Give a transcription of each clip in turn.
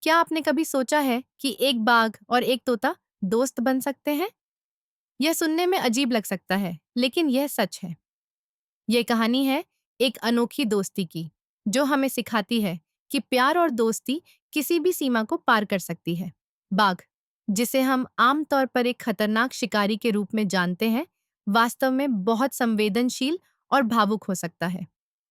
क्या आपने कभी सोचा है कि एक बाघ और एक तोता दोस्त बन सकते हैं? यह सुनने में अजीब लग सकता है, लेकिन यह सच है। यह कहानी है एक अनोखी दोस्ती की, जो हमें सिखाती है कि प्यार और दोस्ती किसी भी सीमा को पार कर सकती है। बाघ, जिसे हम आमतौर पर एक खतरनाक शिकारी के रूप में जानते हैं, वास्तव में बहुत संवेदनशील और भावुक हो सकता है।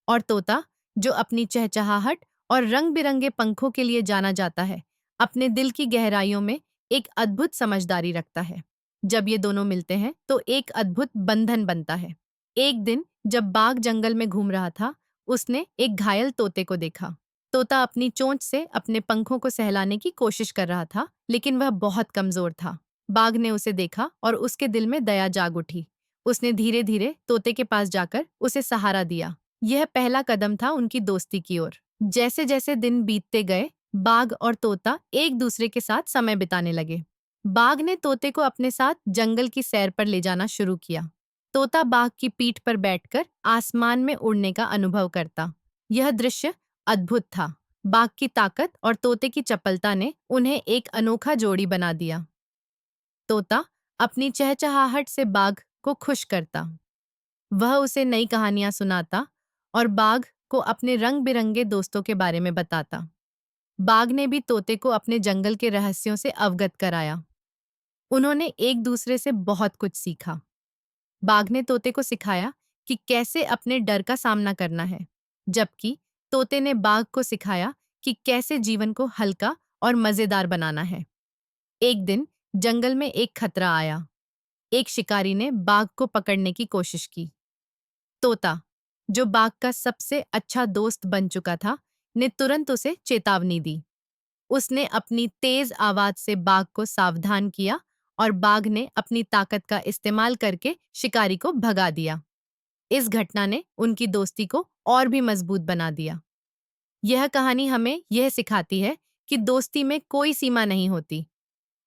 और तोता, जो अपनी चहचहाहट और रंग-बिरंगे पंखों के लिए जाना जाता है, अपने दिल की गहराइयों में एक अद्भुत समझदारी रखता है। जब ये दोनों मिलते हैं, तो एक अद्भुत बंधन बनता है। एक दिन जब बाघ जंगल में घूम रहा था, उसने एक घायल तोते को देखा। तोता अपनी चोंच से अपने पंखों को सहलाने की कोशिश कर रहा था, लेकिन वह बहुत कमजोर था। बाघ ने उसे देखा और उसके दिल में दया जाग उठी। उसने धीरे-धीरे तोते के पास जाकर उसे सहारा दिया। यह पहला कदम था उनकी दोस्ती की ओर। जैसे-जैसे दिन बीतते गए, बाघ और तोता एक दूसरे के साथ समय बिताने लगे। बाघ ने तोते को अपने साथ जंगल की सैर पर ले जाना शुरू किया। तोता बाघ की पीठ पर बैठकर आसमान में उड़ने का अनुभव करता। यह दृश्य अद्भुत था। बाघ की ताकत और तोते की चपलता ने उन्हें एक अनोखा जोड़ी बना दिया। तोता अपनी चहचहाहट से बाघ को खुश करता। वह उसे नई कहानियां सुनाता और बाघ को अपने रंग-बिरंगे दोस्तों के बारे में बताता। बाघ ने भी तोते को अपने जंगल के रहस्यों से अवगत कराया। उन्होंने एक दूसरे से बहुत कुछ सीखा। बाघ ने तोते को सिखाया कि कैसे अपने डर का सामना करना है, जबकि तोते ने बाघ को सिखाया कि कैसे जीवन को हल्का और मजेदार बनाना है। एक दिन जंगल में एक खतरा आया। एक शिकारी ने बाघ को पकड़ने की कोशिश की। तोता, जो बाघ का सबसे अच्छा दोस्त बन चुका था, ने तुरंत उसे चेतावनी दी। उसने अपनी तेज आवाज से बाघ को सावधान किया और बाघ ने अपनी ताकत का इस्तेमाल करके शिकारी को भगा दिया। इस घटना ने उनकी दोस्ती को और भी मजबूत बना दिया। यह कहानी हमें यह सिखाती है कि दोस्ती में कोई सीमा नहीं होती।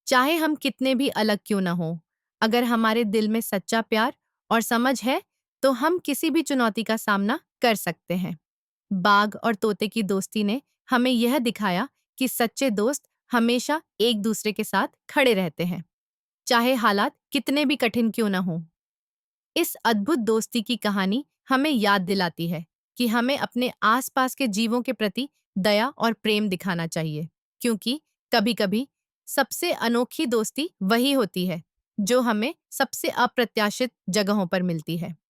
चाहे हम कितने भी अलग क्यों न हों, अगर हमारे दिल में सच्चा प्यार और समझ है, तो हम किसी भी चुनौती का सामना कर सकते हैं। बाघ और तोते की दोस्ती ने हमें यह दिखाया कि सच्चे दोस्त हमेशा एक दूसरे के साथ खड़े रहते हैं, चाहे हालात कितने भी कठिन क्यों न हों। इस अद्भुत दोस्ती की कहानी हमें याद दिलाती है कि हमें अपने आसपास के जीवों के प्रति दया और प्रेम दिखाना चाहिए, क्योंकि कभी-कभी सबसे अनोखी दोस्ती वही होती है जो हमें सबसे अप्रत्याशित जगहों पर मिलती है।